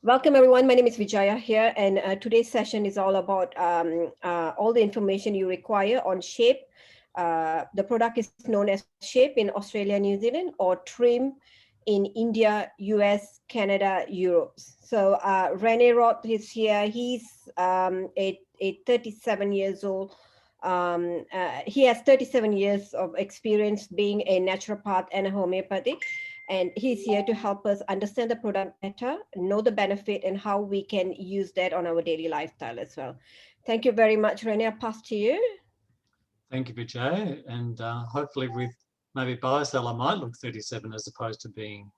Welcome everyone. My name is Vijaya here, and today's session is all about all the information you require on Shape. The product is known as Shape in Australia, New Zealand, or Trim in India, US, Canada, Europe. So Rene Roth is here. He's a 37 years old. He has 37 years of experience being a naturopath and a homeopathic. And he's here to help us understand the product better, know the benefit, and how we can use that on our daily lifestyle as well. Thank you very much, Rene. I'll pass to you. Thank you, Vijay. And hopefully with maybe BioCell, I might look 37 as opposed to being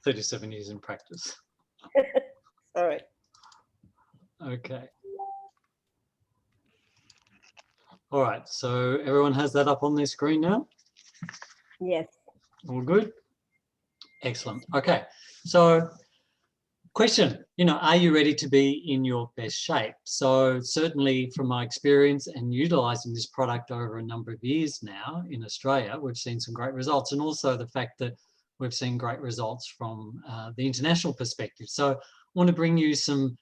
37 years in practice. All right. Okay. All right, so everyone has that up on their screen now? Yes. All good? Excellent. Okay, so question, are you ready to be in your best shape? So certainly from my experience and utilising this product over a number of years now in Australia, we've seen some great results, and also the fact that we've seen great results from the international perspective. So I want to bring you some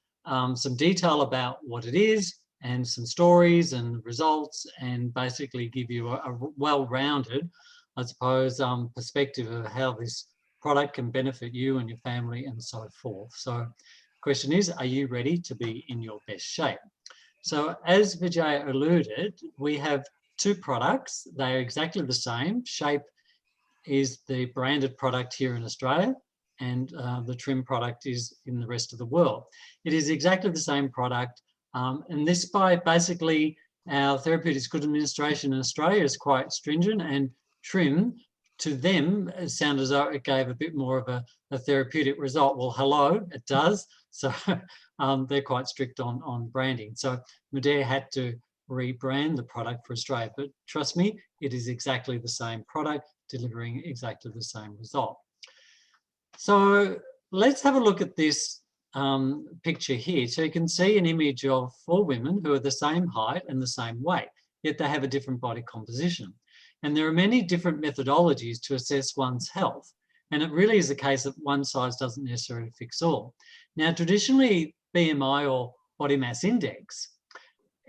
detail about what it is and some stories and results, and basically give you a well-rounded, I suppose, perspective of how this product can benefit you and your family and so forth. So the question is, are you ready to be in your best shape? So as Vijay alluded, we have two products. They are exactly the same. Shape is the branded product here in Australia, and the Trim product is in the rest of the world. It is exactly the same product, and this by basically our Therapeutics Good Administration in Australia is quite stringent, and Trim, to them, it sounded as though it gave a bit more of a therapeutic result. Well, hello, it does. So they're quite strict on branding. So Modere had to rebrand the product for Australia, but trust me, it is exactly the same product, delivering exactly the same result. So let's have a look at this picture here. So you can see an image of 4 women who are the same height and the same weight, yet they have a different body composition. And there are many different methodologies to assess one's health. And it really is the case that one size doesn't necessarily fix all. Now, traditionally, BMI or body mass index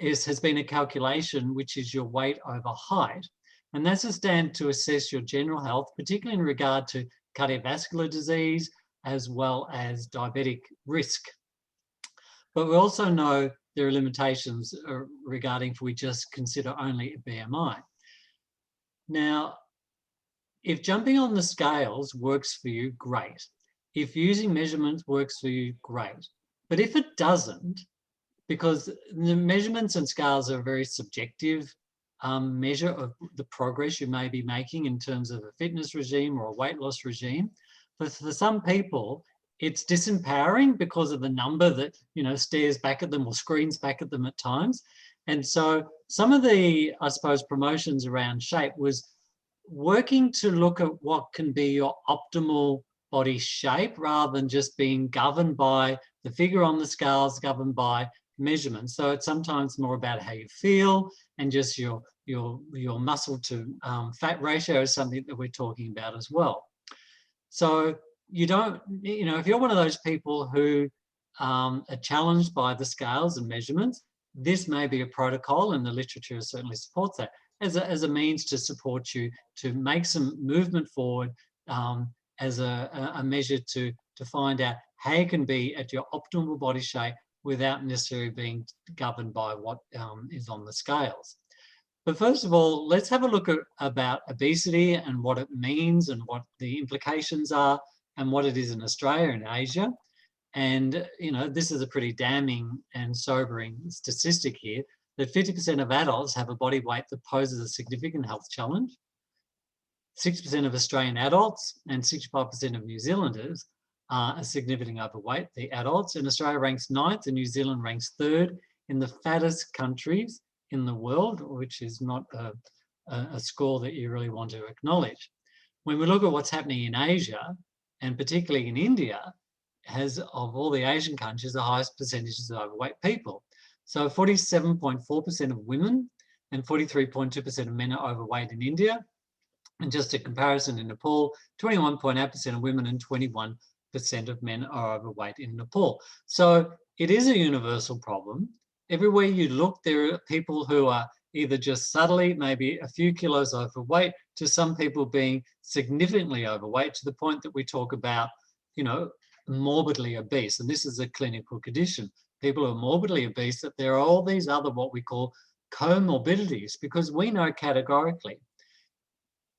has been a calculation which is your weight over height. And that's a stand to assess your general health, particularly in regard to cardiovascular disease, as well as diabetic risk. But we also know there are limitations regarding if we just consider only a BMI. Now, if jumping on the scales works for you, great. If using measurements works for you, great. But if it doesn't, because the measurements and scales are a very subjective measure of the progress you may be making in terms of a fitness regime or a weight loss regime, for some people, it's disempowering because of the number that stares back at them or screens back at them at times. And so some of the, I suppose, promotions around Shape was working to look at what can be your optimal body shape rather than just being governed by the figure on the scales, governed by measurements. So it's sometimes more about how you feel, and just your muscle to fat ratio is something that we're talking about as well. So you don't, if you're one of those people who are challenged by the scales and measurements, this may be a protocol, and the literature certainly supports that, as a means to support you to make some movement forward, as a measure to find out how you can be at your optimal body shape without necessarily being governed by what is on the scales. But first of all, let's have a look at about obesity and what it means and what the implications are and what it is in Australia and Asia. And, this is a pretty damning and sobering statistic here, that 50% of adults have a body weight that poses a significant health challenge. 6% of Australian adults and 65% of New Zealanders are significantly overweight, the adults. And Australia ranks 9th and New Zealand ranks 3rd in the fattest countries in the world, which is not a score that you really want to acknowledge. When we look at what's happening in Asia, and particularly in India, has, of all the Asian countries, the highest percentages of overweight people. So 47.4% of women and 43.2% of men are overweight in India. And just a comparison, in Nepal, 21.8% of women and of men are overweight in Nepal. So it is a universal problem. Everywhere you look, there are people who are either just subtly, maybe a few kilos overweight, to some people being significantly overweight, to the point that we talk about, morbidly obese. And this is a clinical condition. People who are morbidly obese, that there are all these other what we call comorbidities, because we know categorically,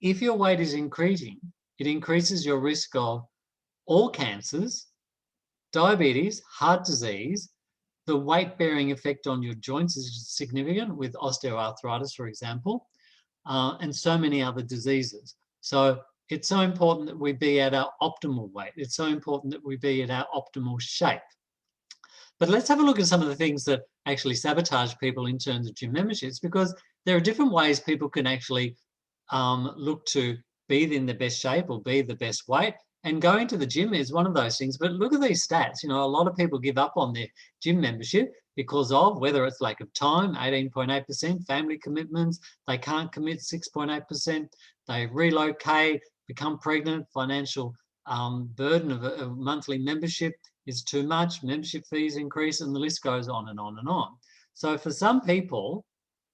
if your weight is increasing, it increases your risk of all cancers, diabetes, heart disease. The weight-bearing effect on your joints is significant with osteoarthritis, for example, and so many other diseases. So it's so important that we be at our optimal weight. It's so important that we be at our optimal shape. But let's have a look at some of the things that actually sabotage people in terms of gym memberships, because there are different ways people can actually look to be in the best shape or be the best weight. And going to the gym is one of those things. But look at these stats. A lot of people give up on their gym membership because of whether it's lack of time, 18.8%, family commitments, they can't commit, 6.8%, they relocate, become pregnant, financial burden of a monthly membership is too much, membership fees increase, and the list goes on and on and on. So for some people,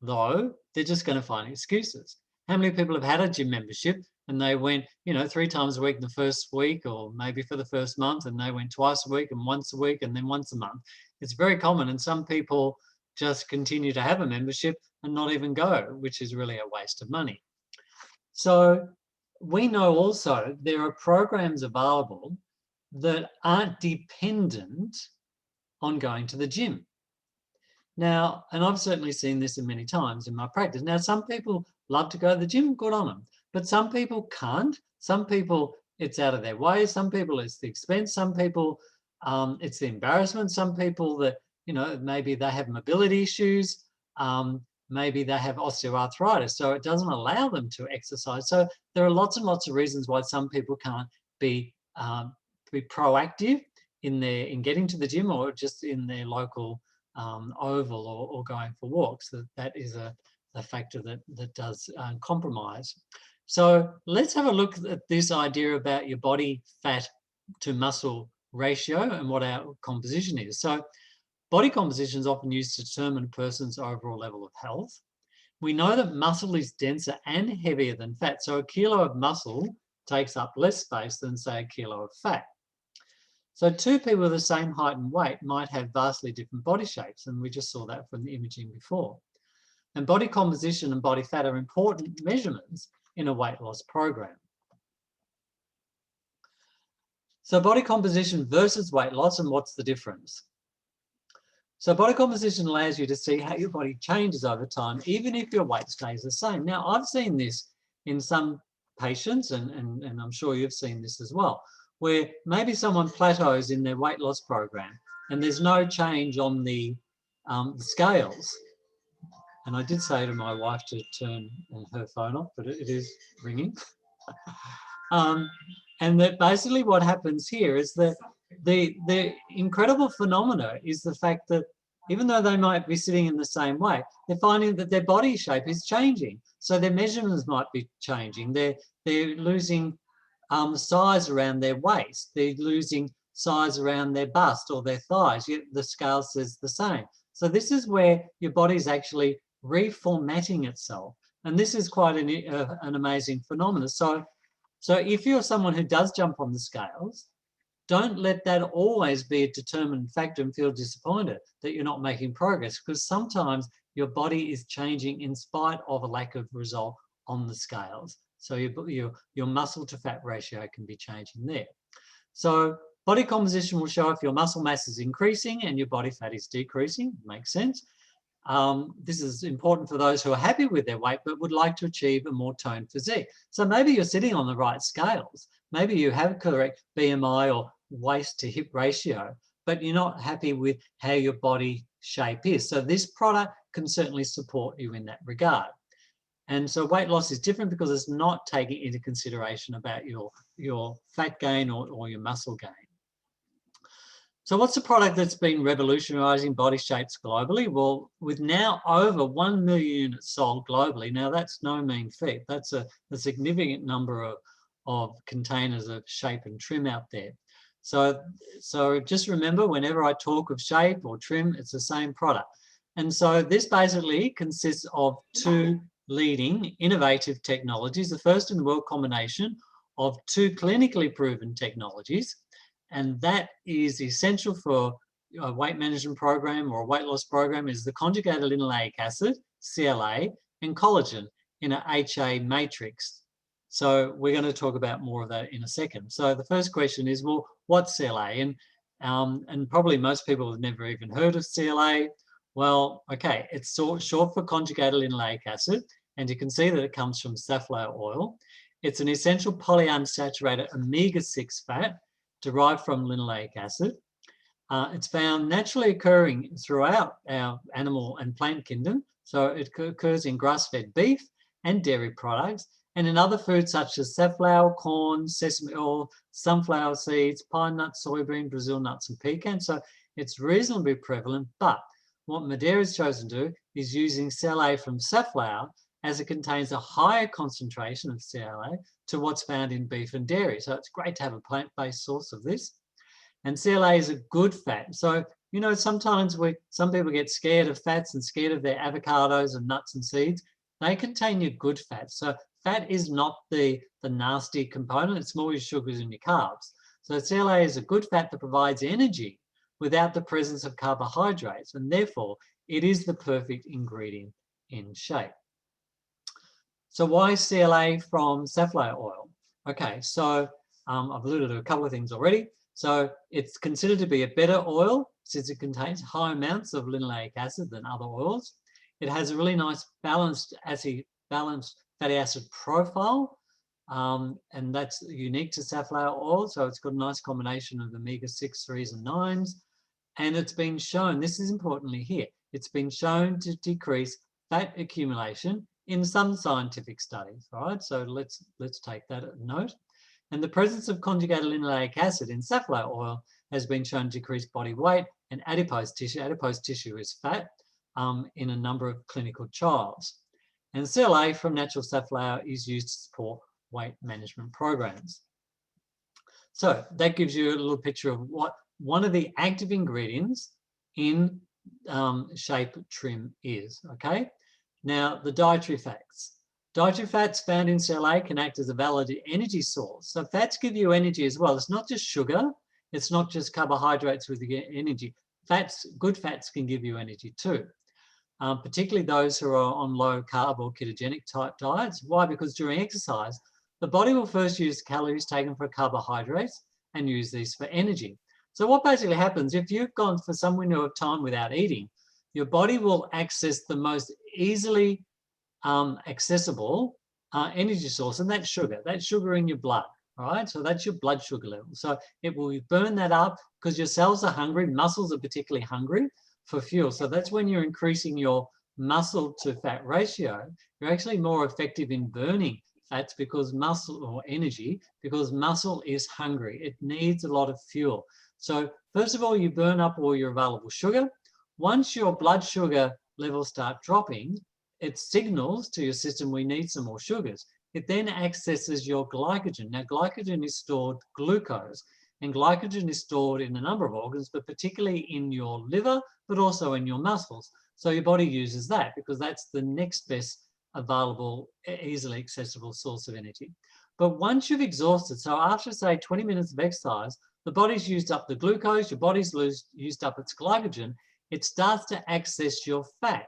though, they're just going to find excuses. How many people have had a gym membership and they went, 3 times a week in the first week, or maybe for the first month, and they went twice a week and once a week and then once a month? It's very common, and some people just continue to have a membership and not even go, which is really a waste of money. So we know also there are programs available that aren't dependent on going to the gym. Now, and I've certainly seen this many times in my practice. Now, some people love to go to the gym, good on them. But some people can't. Some people, it's out of their way. Some people, it's the expense. Some people, it's the embarrassment. Some people that, maybe they have mobility issues. Maybe they have osteoarthritis, so it doesn't allow them to exercise. So there are lots and lots of reasons why some people can't be proactive in getting to the gym, or just in their local oval, or going for walks. That is a factor that does compromise. So let's have a look at this idea about your body fat to muscle ratio and what our composition is. So body composition is often used to determine a person's overall level of health. We know that muscle is denser and heavier than fat. So a kilo of muscle takes up less space than, say, a kilo of fat. So two people with the same height and weight might have vastly different body shapes, and we just saw that from the imaging before. And body composition and body fat are important measurements in a weight loss program. So body composition versus weight loss, and what's the difference? So body composition allows you to see how your body changes over time, even if your weight stays the same. Now, I've seen this in some patients, and I'm sure you've seen this as well, where maybe someone plateaus in their weight loss program and there's no change on the scales. And I did say to my wife to turn her phone off, but it is ringing. And that basically what happens here is that the incredible phenomena is the fact that even though they might be sitting in the same way, they're finding that their body shape is changing. So their measurements might be changing. They're losing size around their waist. They're losing size around their bust or their thighs, yet the scale says the same. So this is where your body's actually reformatting itself. And this is quite an amazing phenomenon. So if you're someone who does jump on the scales, don't let that always be a determined factor and feel disappointed that you're not making progress, because sometimes your body is changing in spite of a lack of result on the scales. So your muscle to fat ratio can be changing there. So body composition will show if your muscle mass is increasing and your body fat is decreasing. Makes sense. This is important for those who are happy with their weight but would like to achieve a more toned physique. So maybe you're sitting on the right scales. Maybe you have correct BMI or waist to hip ratio, but you're not happy with how your body shape is. So this product can certainly support you in that regard. And so weight loss is different because it's not taking into consideration about your fat gain or your muscle gain. So what's the product that's been revolutionising body shapes globally? Well, with now over 1 million units sold globally, now that's no mean feat. That's a significant number of containers of shape and trim out there. So just remember, whenever I talk of shape or trim, it's the same product. And so this basically consists of two leading innovative technologies. The first in the world combination of two clinically proven technologies. And that is essential for a weight management program or a weight loss program is the conjugated linoleic acid, CLA, and collagen in a HA matrix. So we're going to talk about more of that in a second. So the first question is, well, what's CLA? And probably most people have never even heard of CLA. Well, okay, it's short for conjugated linoleic acid, and you can see that it comes from safflower oil. It's an essential polyunsaturated omega-6 fat derived from linoleic acid. It's found naturally occurring throughout our animal and plant kingdom. So it occurs in grass-fed beef and dairy products, and in other foods such as safflower, corn, sesame oil, sunflower seeds, pine nuts, soybean, Brazil nuts, and pecans. So it's reasonably prevalent, but what Modere has chosen to do is using CLA from safflower, as it contains a higher concentration of CLA to what's found in beef and dairy. So it's great to have a plant-based source of this. And CLA is a good fat. So, you know, sometimes some people get scared of fats and scared of their avocados and nuts and seeds. They contain your good fats. So fat is not the nasty component. It's more your sugars and your carbs. So CLA is a good fat that provides energy without the presence of carbohydrates. And therefore, it is the perfect ingredient in shape. So why CLA from safflower oil? Okay, so I've alluded to a couple of things already. So it's considered to be a better oil since it contains high amounts of linoleic acid than other oils. It has a really nice balanced fatty acid profile, and that's unique to safflower oil. So it's got a nice combination of omega-6, 3s, and 9s. And it's been shown, this is importantly here, it's been shown to decrease fat accumulation in some scientific studies. All right, so let's take that note. And the presence of conjugated linoleic acid in safflower oil has been shown to decrease body weight and adipose tissue. Adipose tissue is fat in a number of clinical trials. And CLA from natural safflower is used to support weight management programs. So that gives you a little picture of what one of the active ingredients in shape trim is, okay? Now, the dietary facts. Dietary fats found in CLA can act as a valid energy source. So fats give you energy as well. It's not just sugar. It's not just carbohydrates with the energy. Fats, good fats can give you energy too, particularly those who are on low carb or ketogenic type diets. Why? Because during exercise, the body will first use calories taken from carbohydrates and use these for energy. So what basically happens, if you've gone for some window of time without eating, your body will access the most easily accessible energy source, and that's sugar in your blood. All right, so that's your blood sugar level. So it will burn that up because your cells are hungry, muscles are particularly hungry for fuel. So that's when you're increasing your muscle to fat ratio, you're actually more effective in burning fats because muscle or energy, because muscle is hungry. It needs a lot of fuel. So first of all, you burn up all your available sugar. Once your blood sugar levels start dropping, it signals to your system we need some more sugars. It then accesses your glycogen. Now, glycogen is stored glucose, and glycogen is stored in a number of organs, but particularly in your liver, but also in your muscles. So your body uses that because that's the next best available, easily accessible source of energy. But once you've exhausted, so after say 20 minutes of exercise, the body's used up the glucose, your body's used up its glycogen, it starts to access your fat,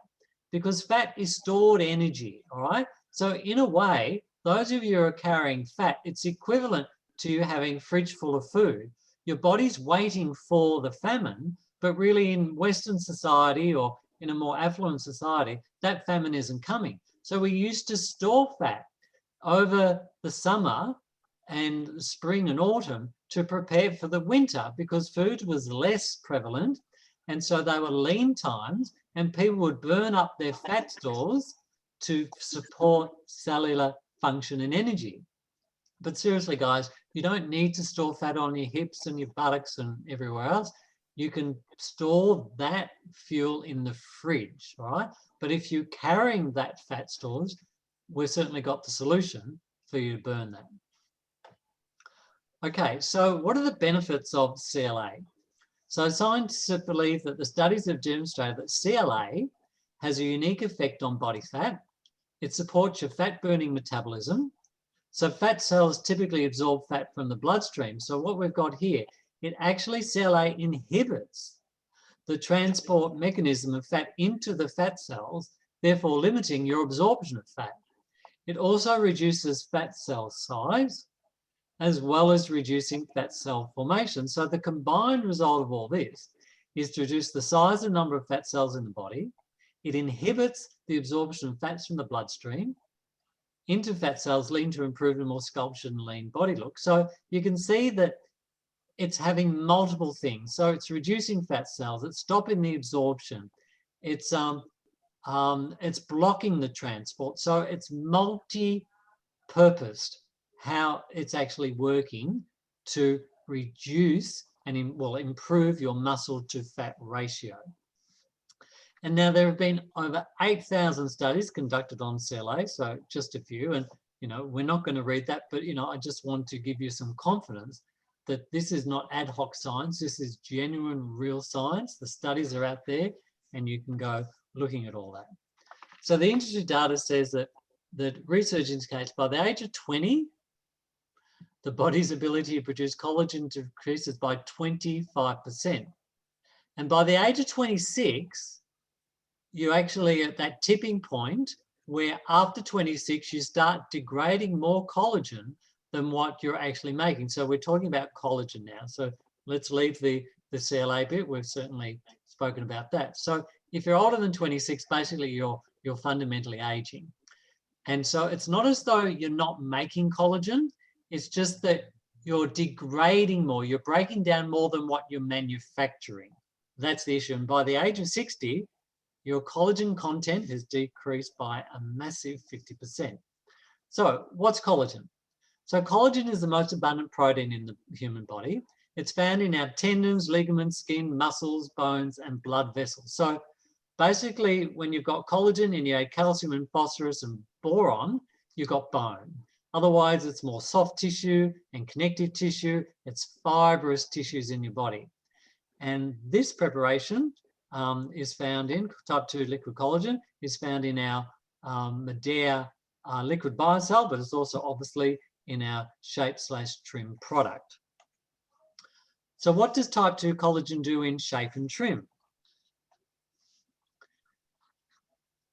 because fat is stored energy, all right? So in a way, those of you who are carrying fat, it's equivalent to you having a fridge full of food. Your body's waiting for the famine, but really in Western society or in a more affluent society, that famine isn't coming. So we used to store fat over the summer and spring and autumn to prepare for the winter because food was less prevalent. And so they were lean times, and people would burn up their fat stores to support cellular function and energy. But seriously, guys, you don't need to store fat on your hips and your buttocks and everywhere else. You can store that fuel in the fridge, all right? But if you're carrying that fat stores, we've certainly got the solution for you to burn that. Okay, so what are the benefits of CLA? So scientists believe that the studies have demonstrated that CLA has a unique effect on body fat. It supports your fat-burning metabolism. So fat cells typically absorb fat from the bloodstream. So what we've got here, it actually CLA inhibits the transport mechanism of fat into the fat cells, therefore limiting your absorption of fat. It also reduces fat cell size, as well as reducing fat cell formation. So the combined result of all this is to reduce the size and number of fat cells in the body. It inhibits the absorption of fats from the bloodstream into fat cells, leading to improved and more sculptured and lean body look. So you can see that it's having multiple things. So it's reducing fat cells, it's stopping the absorption, it's blocking the transport. So it's multi-purposed how it's actually working to reduce and improve your muscle to fat ratio. And now there have been over 8,000 studies conducted on CLA, so just a few. And, we're not going to read that, but, I just want to give you some confidence that this is not ad hoc science. This is genuine, real science. The studies are out there and you can go looking at all that. So the industry data says that research indicates by the age of 20, the body's ability to produce collagen decreases by 25%. And by the age of 26, you're actually at that tipping point where after 26, you start degrading more collagen than what you're actually making. So we're talking about collagen now. So let's leave the CLA bit. We've certainly spoken about that. So if you're older than 26, basically you're fundamentally aging. And so it's not as though you're not making collagen. It's just that you're degrading more. You're breaking down more than what you're manufacturing. That's the issue. And by the age of 60, your collagen content has decreased by a massive 50%. So what's collagen? So collagen is the most abundant protein in the human body. It's found in our tendons, ligaments, skin, muscles, bones, and blood vessels. So basically, when you've got collagen and you add calcium and phosphorus and boron, you've got bone. Otherwise, it's more soft tissue and connective tissue. It's fibrous tissues in your body. And this preparation is found in type 2 liquid collagen, is found in our Modere liquid biocell, but it's also obviously in our Shape/Trim product. So what does type 2 collagen do in Shape and Trim?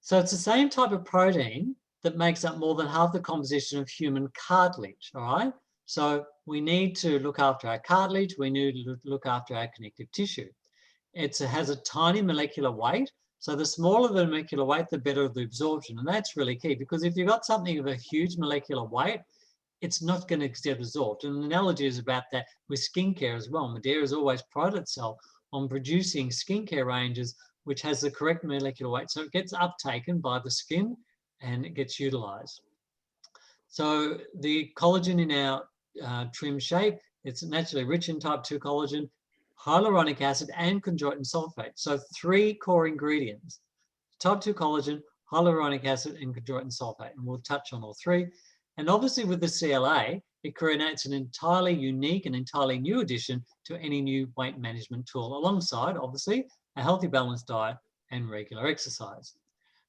So it's the same type of protein that makes up more than half the composition of human cartilage, all right? So we need to look after our cartilage, we need to look after our connective tissue. It has a tiny molecular weight, so the smaller the molecular weight, the better the absorption, and that's really key, because if you've got something of a huge molecular weight, it's not going to get absorbed. And an analogy is about that with skincare as well. Modere has always prided itself on producing skincare ranges which has the correct molecular weight, so it gets uptaken by the skin and it gets utilized. So the collagen in our Trim Shape, it's naturally rich in type 2 collagen, hyaluronic acid, and chondroitin sulfate. So 3 core ingredients: type 2 collagen, hyaluronic acid, and chondroitin sulfate. And we'll touch on all 3. And obviously with the CLA, it creates an entirely unique and entirely new addition to any new weight management tool, alongside, obviously, a healthy, balanced diet and regular exercise.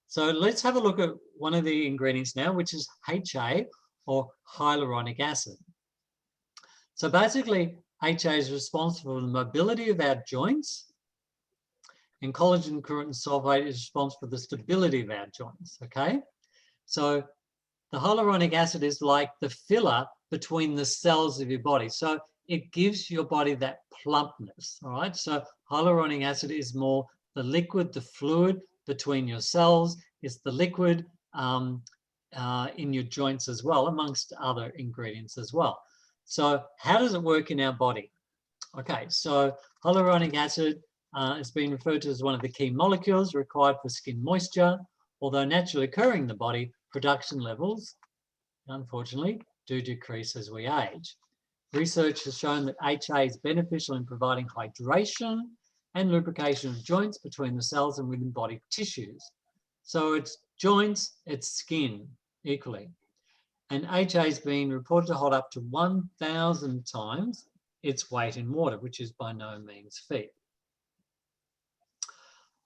So let's have a look at one of the ingredients now, which is HA, or hyaluronic acid. So basically, HA is responsible for the mobility of our joints, and collagen chondroitin sulfate is responsible for the stability of our joints, okay? So the hyaluronic acid is like the filler between the cells of your body. So it gives your body that plumpness, all right? So hyaluronic acid is more the liquid, the fluid between your cells. It's the liquid in your joints as well, amongst other ingredients as well. So how does it work in our body? Okay, so hyaluronic acid has been referred to as one of the key molecules required for skin moisture. Although naturally occurring in the body, production levels, unfortunately, do decrease as we age. Research has shown that HA is beneficial in providing hydration and lubrication of joints between the cells and within body tissues. So it's joints, it's skin equally. and HA has been reported to hold up to 1,000 times its weight in water, which is by no means feat.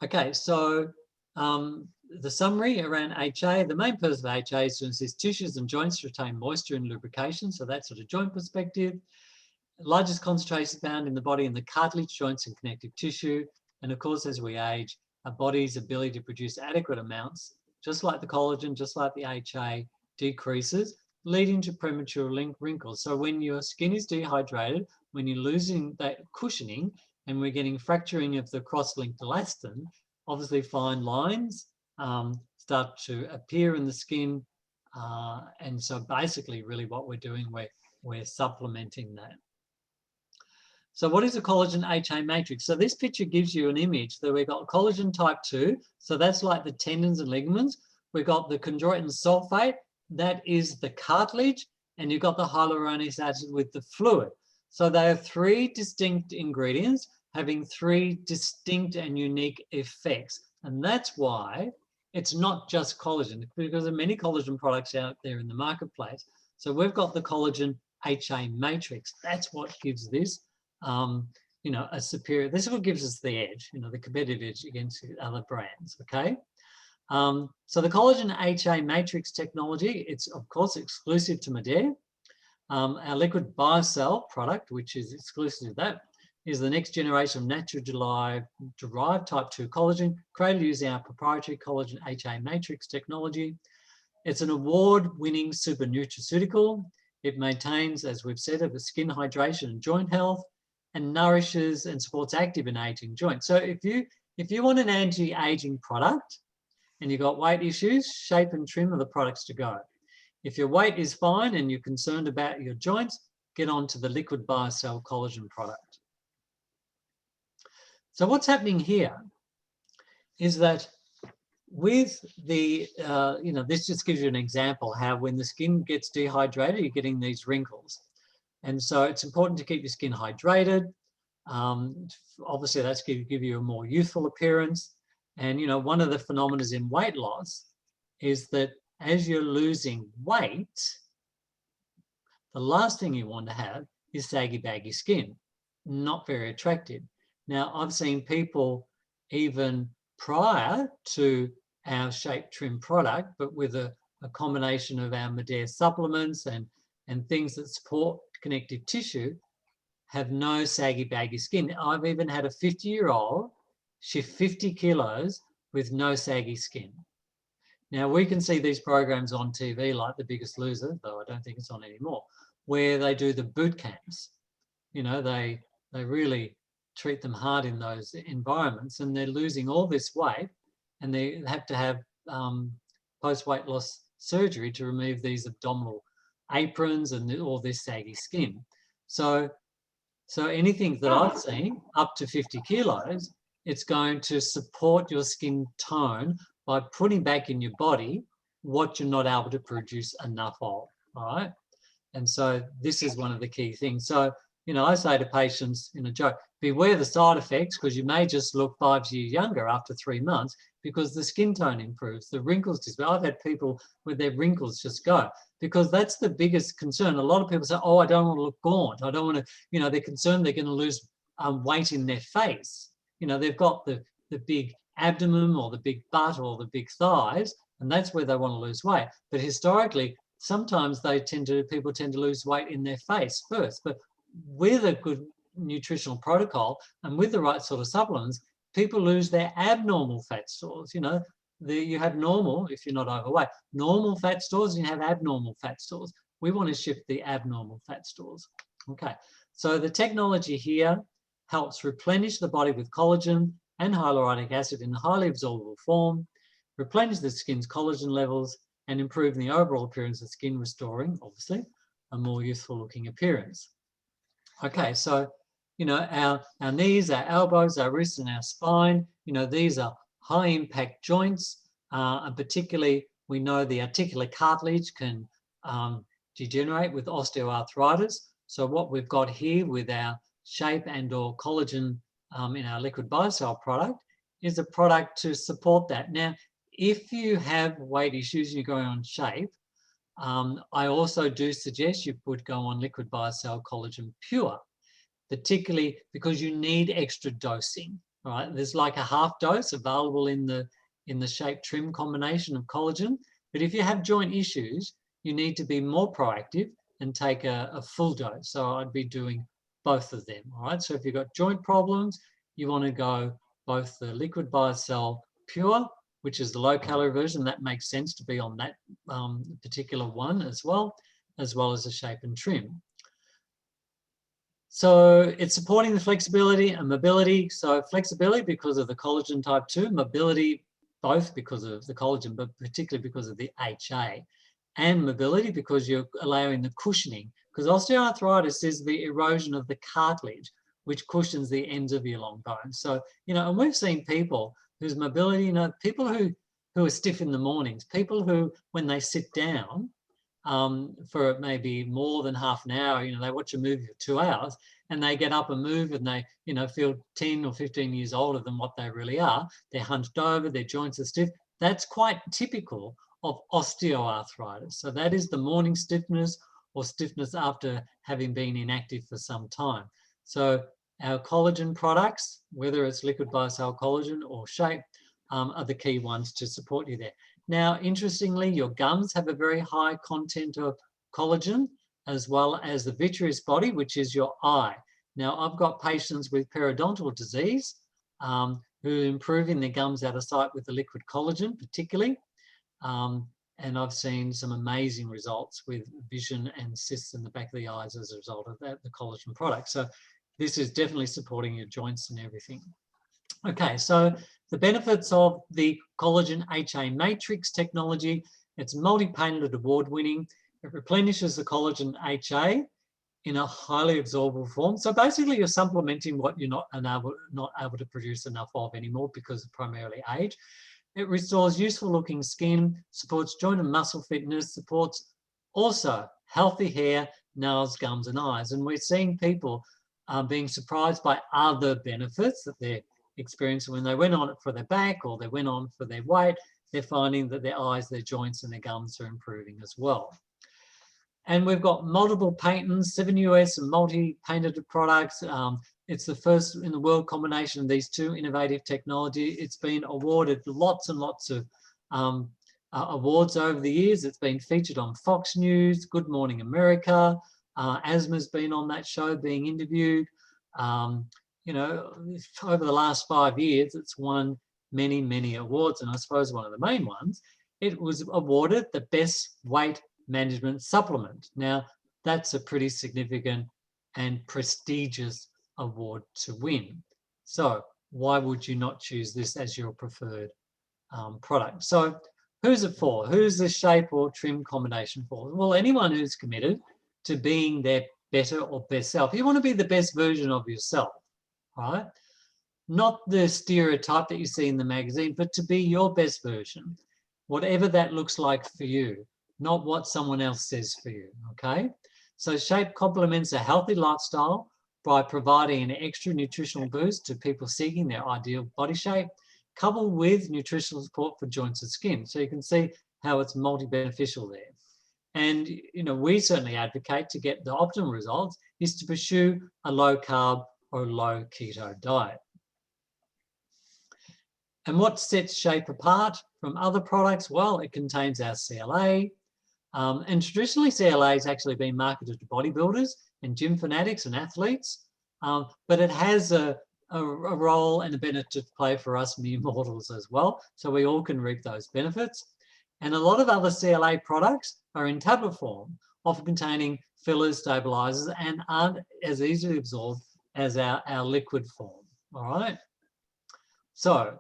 Okay, so the summary around HA, the main purpose of HA is to assist tissues and joints to retain moisture and lubrication, so that's sort of joint perspective. Largest concentration found in the body in the cartilage, joints and connective tissue. And of course, as we age, our body's ability to produce adequate amounts, just like the collagen, just like the HA, decreases, leading to premature wrinkles. So when your skin is dehydrated, when you're losing that cushioning and we're getting fracturing of the cross-linked elastin, obviously fine lines start to appear in the skin. And so basically really what we're doing, we're supplementing that. So what is a collagen HA matrix? So this picture gives you an image that we've got collagen type 2. So that's like the tendons and ligaments. We've got the chondroitin sulfate. That is the cartilage. And you've got the hyaluronic acid with the fluid. So they are three distinct ingredients having three distinct and unique effects. And that's why it's not just collagen, because there are many collagen products out there in the marketplace. So we've got the collagen HA matrix. That's what gives this a superior, this is what gives us the edge, the competitive edge against other brands, okay? So the collagen HA matrix technology, it's of course exclusive to Modere. Our liquid biocell product, which is exclusive to that, is the next generation of naturally derived type 2 collagen, created using our proprietary collagen HA matrix technology. It's an award-winning super nutraceutical. It maintains, as we've said, of skin hydration and joint health, and nourishes and supports active and aging joints. So if you want an anti-aging product and you've got weight issues, Shape and Trim are the products to go. If your weight is fine and you're concerned about your joints, get on to the liquid biocell collagen product. So what's happening here is that with the, this just gives you an example how when the skin gets dehydrated, you're getting these wrinkles. And so it's important to keep your skin hydrated. Obviously, that's going to give you a more youthful appearance. And, one of the phenomena in weight loss is that as you're losing weight, the last thing you want to have is saggy, baggy skin. Not very attractive. Now, I've seen people even prior to our Shape Trim product, but with a combination of our Modere supplements and things that support connective tissue, have no saggy, baggy skin. I've even had a 50-year-old shift 50 kilos with no saggy skin. Now, we can see these programs on TV like The Biggest Loser, though I don't think it's on anymore, where they do the boot camps. They really treat them hard in those environments, and they're losing all this weight, and they have to have post-weight loss surgery to remove these abdominal aprons and all this saggy skin. So anything that I've seen up to 50 kilos, it's going to support your skin tone by putting back in your body what you're not able to produce enough of, all right? And so this is one of the key things. So, I say to patients in a joke, beware the side effects, because you may just look 5 years younger after 3 months because the skin tone improves, the wrinkles disappear. I've had people where their wrinkles just go, because that's the biggest concern. A lot of people say, oh, I don't want to look gaunt. I don't want to, they're concerned they're going to lose weight in their face. They've got the big abdomen or the big butt or the big thighs, and that's where they want to lose weight. But historically, sometimes people tend to lose weight in their face first. But with a good nutritional protocol and with the right sort of supplements, people lose their abnormal fat stores. You have normal, if you're not overweight, normal fat stores, and you have abnormal fat stores. We want to shift the abnormal fat stores. Okay, so the technology here helps replenish the body with collagen and hyaluronic acid in a highly absorbable form, replenish the skin's collagen levels, and improve the overall appearance of skin, restoring, obviously, a more youthful looking appearance. Okay, so, our knees, our elbows, our wrists, and our spine, these are high impact joints, and particularly we know the articular cartilage can degenerate with osteoarthritis. So what we've got here with our Shape and or collagen in our liquid biocell product is a product to support that. Now, if you have weight issues and you're going on Shape, I also do suggest you would go on Liquid Biocell Collagen Pure, particularly because you need extra dosing. All right, there's like a half dose available in the Shape Trim combination of collagen, but if you have joint issues, you need to be more proactive and take a full dose. So I'd be doing both of them. All right, so if you've got joint problems, you want to go both the Liquid Biocell Pure, which is the low-calorie version. That makes sense to be on that particular one as well as the Shape and Trim. So it's supporting the flexibility and mobility. So flexibility because of the collagen type 2, mobility both because of the collagen, but particularly because of the HA, and mobility because you're allowing the cushioning. Because osteoarthritis is the erosion of the cartilage, which cushions the ends of your long bones. So, and we've seen people whose mobility, people who are stiff in the mornings, people who, when they sit down, for maybe more than half an hour, they watch a movie for 2 hours and they get up and move and they, feel 10 or 15 years older than what they really are. They're hunched over, their joints are stiff. That's quite typical of osteoarthritis. So that is the morning stiffness or stiffness after having been inactive for some time. So our collagen products, whether it's Liquid Biocell Collagen or Shape, are the key ones to support you there. Now, interestingly, your gums have a very high content of collagen, as well as the vitreous body, which is your eye. Now, I've got patients with periodontal disease who are improving their gums out of sight with the liquid collagen, particularly. And I've seen some amazing results with vision and cysts in the back of the eyes as a result of that, the collagen product. So this is definitely supporting your joints and everything. Okay, so the benefits of the collagen HA matrix technology, it's multi-patented award-winning. It replenishes the collagen HA in a highly absorbable form. So basically you're supplementing what you're not able to produce enough of anymore because of primarily age. It restores useful looking skin, supports joint and muscle fitness, supports also healthy hair, nails, gums and eyes. And we're seeing people being surprised by other benefits that they're experiencing when they went on it for their back or they went on for their weight. They're finding that their eyes, their joints and their gums are improving as well. And we've got multiple patents, 7 US and multi-patented products. It's the first in the world combination of these two innovative technology. It's been awarded lots and lots of awards over the years. It's been featured on Fox News, Good Morning America. Asma's been on that show being interviewed. Over the last 5 years, it's won many, many awards. And I suppose one of the main ones, it was awarded the best weight management supplement. Now, that's a pretty significant and prestigious award to win. So why would you not choose this as your preferred product? So who's it for? Who's the Shape or Trim combination for? Well, anyone who's committed to being their better or best self. You want to be the best version of yourself, right? Not the stereotype that you see in the magazine, but to be your best version, whatever that looks like for you, not what someone else says for you, okay? So Shape complements a healthy lifestyle by providing an extra nutritional boost to people seeking their ideal body shape, coupled with nutritional support for joints and skin. So you can see how it's multi-beneficial there. And, we certainly advocate to get the optimal results is to pursue a low carb or low keto diet. And what sets Shape apart from other products? Well, it contains our CLA. And traditionally, CLA has actually been marketed to bodybuilders and gym fanatics and athletes. But it has a role and a benefit to play for us mere mortals as well. So we all can reap those benefits. And a lot of other CLA products are in tablet form, often containing fillers, stabilizers, and aren't as easily absorbed as our liquid form. All right. So,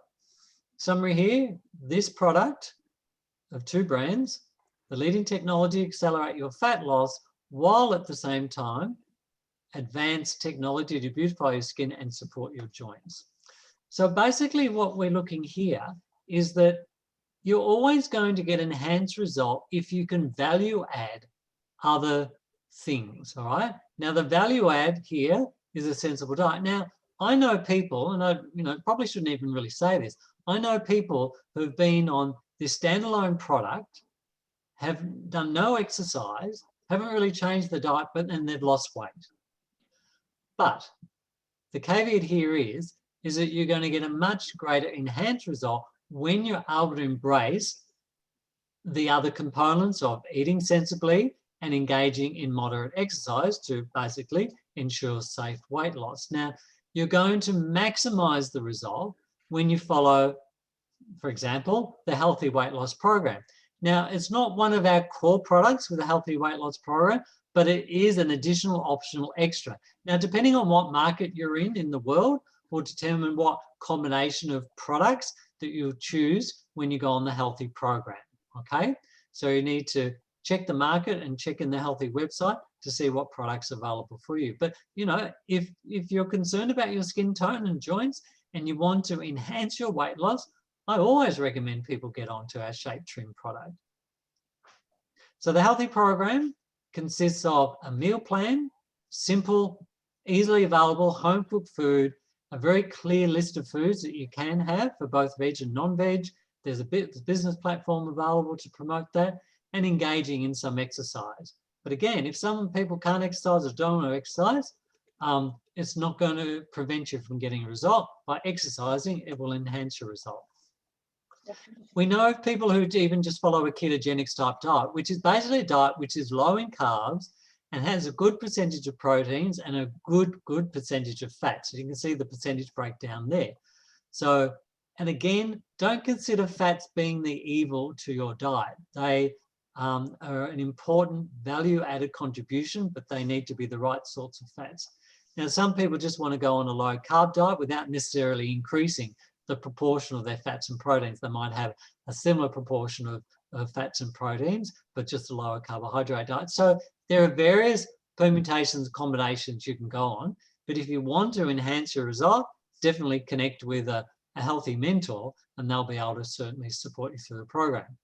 summary here, this product of two brands, the leading technology accelerate your fat loss while at the same time advanced technology to beautify your skin and support your joints. So basically what we're looking here is that you're always going to get an enhanced result if you can value add other things, all right? Now the value add here is a sensible diet. Now, I know people, and I probably shouldn't even really say this, I know people who've been on this standalone product have done no exercise, haven't really changed the diet, but then they've lost weight. But the caveat here is that you're going to get a much greater enhanced result when you're able to embrace the other components of eating sensibly and engaging in moderate exercise to basically ensure safe weight loss. Now, you're going to maximize the result when you follow, for example, the healthy weight loss program. Now, it's not one of our core products with a healthy weight loss program, but it is an additional optional extra. Now, depending on what market you're in the world, will determine what combination of products that you'll choose when you go on the healthy program, okay? So you need to check the market and check in the healthy website to see what products are available for you. But, you know, if you're concerned about your skin tone and joints and you want to enhance your weight loss, I always recommend people get onto our Shape Trim product. So the healthy program consists of a meal plan, simple, easily available home cooked food, a very clear list of foods that you can have for both veg and non-veg. There's a business platform available to promote that, and engaging in some exercise. But again, if some people can't exercise or don't want to exercise, it's not going to prevent you from getting a result. By exercising, it will enhance your result. We know of people who even just follow a ketogenic type diet, which is basically a diet which is low in carbs and has a good percentage of proteins and a good percentage of fats. So you can see the percentage breakdown there. So, and again, don't consider fats being the evil to your diet. They are an important value-added contribution, but they need to be the right sorts of fats. Now, some people just want to go on a low-carb diet without necessarily increasing the proportion of their fats and proteins. They might have a similar proportion of fats and proteins, but just a lower carbohydrate diet. So there are various permutations, combinations you can go on. But if you want to enhance your result, definitely connect with a healthy mentor, and they'll be able to certainly support you through the program.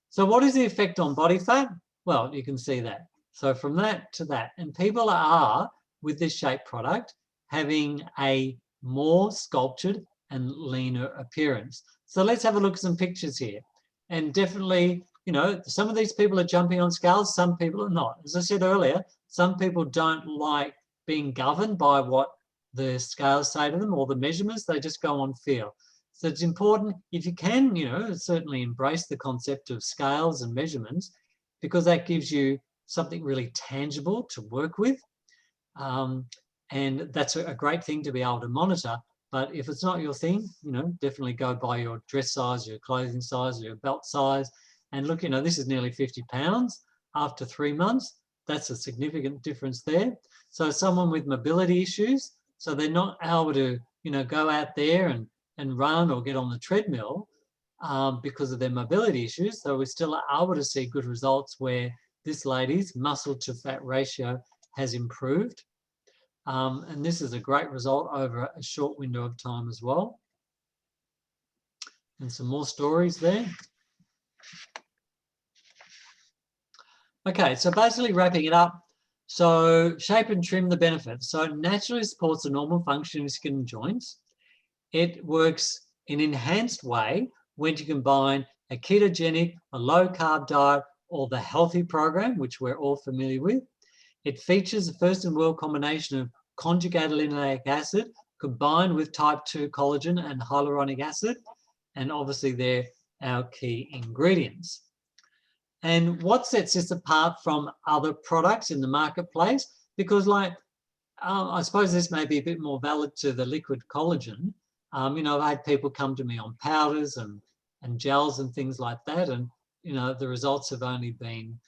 So what is the effect on body fat? Well, you can see that. So from that to that, and people are, with this Shape product, having a more sculptured and leaner appearance. So let's have a look at some pictures here. And definitely, you know, some of these people are jumping on scales, some people are not. As I said earlier, some people don't like being governed by what the scales say to them or the measurements, they just go on feel. So it's important, if you can, you know, certainly embrace the concept of scales and measurements, because that gives you something really tangible to work with. And that's a great thing to be able to monitor. But if it's not your thing, you know, definitely go by your dress size, your clothing size, your belt size. And look, you know, this is nearly 50 pounds after 3 months. That's a significant difference there. So someone with mobility issues, so they're not able to, you know, go out there and run or get on the treadmill because of their mobility issues. So we're still able to see good results where this lady's muscle to fat ratio has improved. And this is a great result over a short window of time as well. And some more stories there. Okay, so basically wrapping it up. So Shape and Trim, the benefits. So it naturally supports the normal function of skin and joints. It works in an enhanced way when you combine a ketogenic, a low-carb diet, or the healthy program, which we're all familiar with. It features a first-in-world combination of conjugated linoleic acid combined with type 2 collagen and hyaluronic acid, and obviously they're our key ingredients. And what sets this apart from other products in the marketplace? Because like, I suppose this may be a bit more valid to the liquid collagen. You know, I've had people come to me on powders and gels and things like that, and you know, the results have only been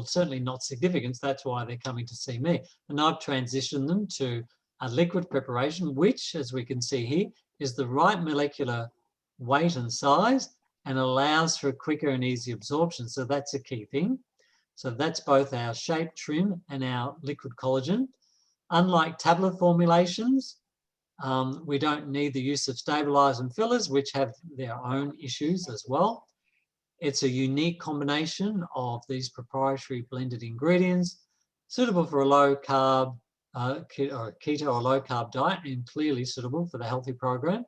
certainly not significant. That's why they're coming to see me. And I've transitioned them to a liquid preparation, which, as we can see here, is the right molecular weight and size and allows for a quicker and easy absorption. So that's a key thing. So that's both our Shape Trim and our liquid collagen. Unlike tablet formulations, we don't need the use of stabilizers and fillers, which have their own issues as well. It's a unique combination of these proprietary blended ingredients, suitable for a low-carb or keto or low-carb diet, and clearly suitable for the healthy program.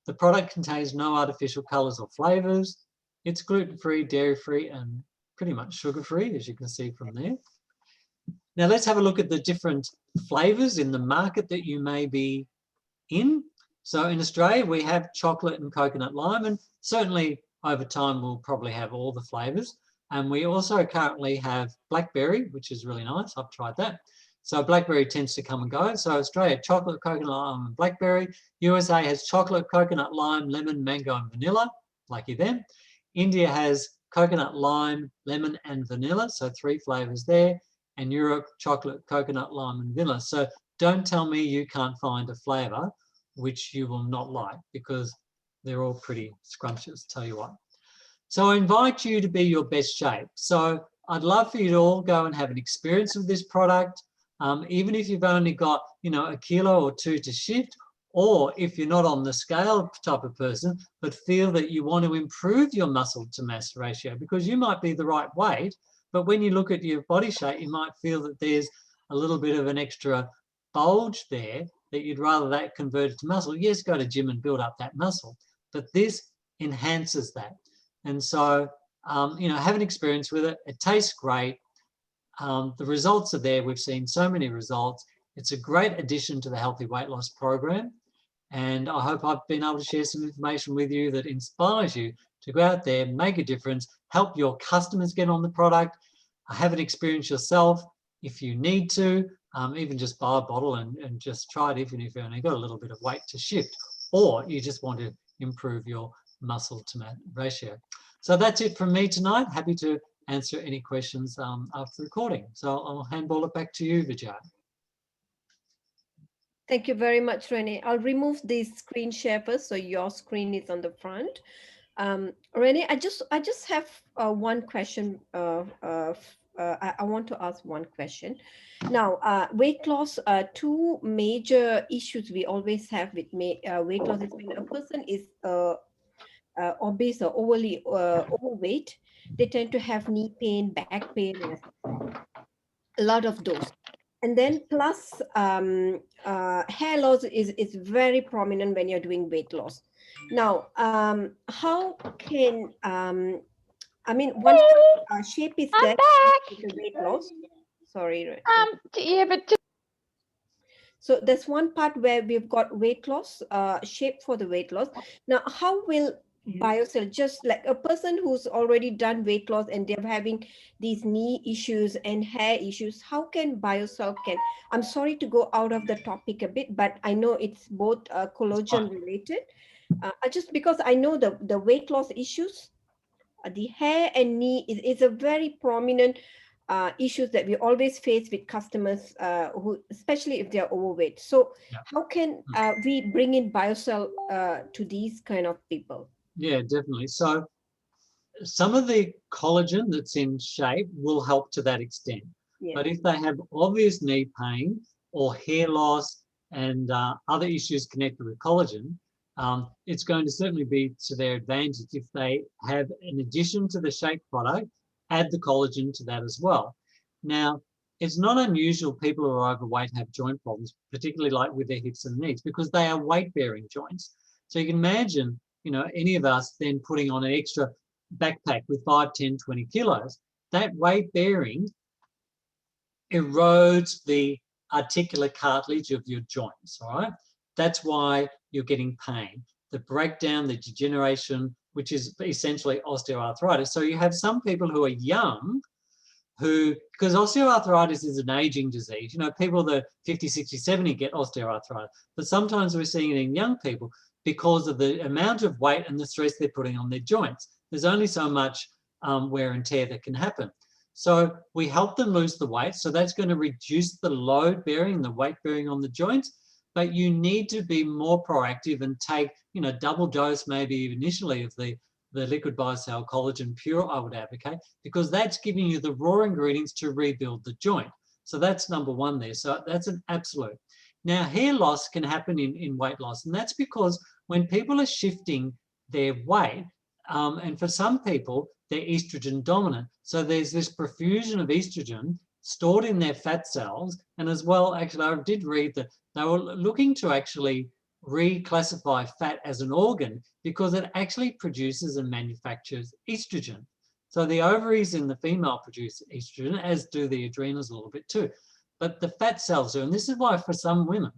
The product contains no artificial colors or flavors. It's gluten-free, dairy-free, and pretty much sugar-free, as you can see from there. Now let's have a look at the different flavours in the market that you may be in. So in Australia, we have chocolate and coconut lime, and certainly over time we'll probably have all the flavours. And we also currently have blackberry, which is really nice. I've tried that. So blackberry tends to come and go. So Australia, chocolate, coconut lime, and blackberry. USA has chocolate, coconut lime, lemon, mango, and vanilla. Lucky them. India has coconut, lime, lemon, and vanilla. So 3 flavours there. And Europe, chocolate, coconut, lime, and vanilla. So don't tell me you can't find a flavour which you will not like, because they're all pretty scrumptious, tell you what. So I invite you to be your best shape. So I'd love for you to all go and have an experience of this product, even if you've only got, a kilo or 2 to shift, or if you're not on the scale type of person, but feel that you want to improve your muscle to mass ratio, because you might be the right weight, but when you look at your body shape, you might feel that there's a little bit of an extra bulge there that you'd rather that converted to muscle. Yes, go to gym and build up that muscle, but this enhances that. And so, have an experience with it. It tastes great. The results are there. We've seen so many results. It's a great addition to the Healthy Weight Loss Program. And I hope I've been able to share some information with you that inspires you to go out there, make a difference, help your customers get on the product, have an experience yourself if you need to, even just buy a bottle and just try it, even if you've only got a little bit of weight to shift, or you just want to improve your muscle to mass ratio. So that's it from me tonight. Happy to answer any questions after the recording. So I'll handball it back to you, Vijay. Thank you very much, Renee. I'll remove the screen share first, so your screen is on the front. Renee, I just have one question. I want to ask one question. Now, weight loss, 2 major issues we always have with weight loss is when a person is obese or overweight, they tend to have knee pain, back pain, and a lot of those. And then plus hair loss is very prominent when you're doing weight loss. Now, how can one shape is I'm there back. with the weight loss. Sorry. Yeah, but just So there's one part where we've got weight loss, shape for the weight loss. Now, how will BioCell, just like a person who's already done weight loss and they're having these knee issues and hair issues, how can BioCell I'm sorry to go out of the topic a bit, but I know it's both collagen related. Just because I know the weight loss issues, the hair and knee is a very prominent issues that we always face with customers who, especially if they're overweight. So how can we bring in BioCell to these kind of people? Yeah, definitely. So some of the collagen that's in shape will help to that extent. Yeah. But if they have obvious knee pain or hair loss and other issues connected with collagen, it's going to certainly be to their advantage if they have, in addition to the shape product, add the collagen to that as well. Now, it's not unusual people who are overweight have joint problems, particularly like with their hips and knees, because they are weight-bearing joints. So you can imagine, any of us then putting on an extra backpack with 5, 10, 20 kilos, that weight bearing erodes the articular cartilage of your joints, all right? That's why you're getting pain. The breakdown, the degeneration, which is essentially osteoarthritis. So you have some people who are young because osteoarthritis is an aging disease. People that are 50, 60, 70 get osteoarthritis. But sometimes we're seeing it in young people because of the amount of weight and the stress they're putting on their joints. There's only so much wear and tear that can happen. So we help them lose the weight. So that's going to reduce the load bearing, the weight bearing on the joints. But you need to be more proactive and take, double dose maybe initially of the liquid BioCell collagen pure, I would advocate, because that's giving you the raw ingredients to rebuild the joint. So that's number one there. So that's an absolute. Now, hair loss can happen in weight loss, and that's because when people are shifting their weight, and for some people, they're estrogen dominant. So there's this profusion of estrogen stored in their fat cells. And as well, actually, I did read that they were looking to actually reclassify fat as an organ because it actually produces and manufactures estrogen. So the ovaries in the female produce estrogen, as do the adrenals a little bit too. But the fat cells do, and this is why for some women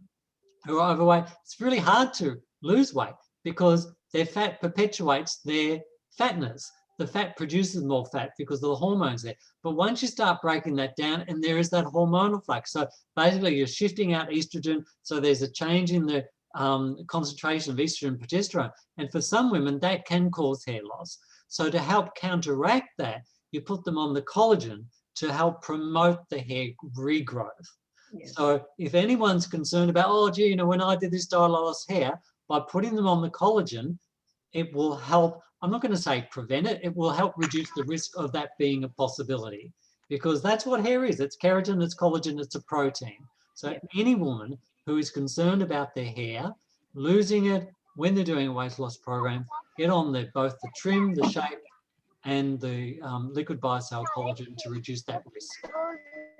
who are overweight, it's really hard to lose weight because their fat perpetuates their fatness. The fat produces more fat because of the hormones there. But once you start breaking that down, and there is that hormonal flux. So basically you're shifting out estrogen. So there's a change in the concentration of estrogen and progesterone. And for some women, that can cause hair loss. So to help counteract that, you put them on the collagen to help promote the hair regrowth. Yes. So if anyone's concerned about, oh, gee, you know, when I did this diet, I lost hair, by putting them on the collagen, it will help. I'm not going to say prevent it. It will help reduce the risk of that being a possibility, because that's what hair is. It's keratin, it's collagen, it's a protein. So Yeah. any woman who is concerned about their hair, losing it when they're doing a weight loss program, get on both the trim, the shape, and the liquid biocell collagen to reduce that risk.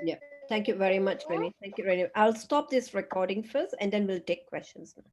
Yeah. Thank you very much, Renee. Thank you, Renee. I'll stop this recording first and then we'll take questions now.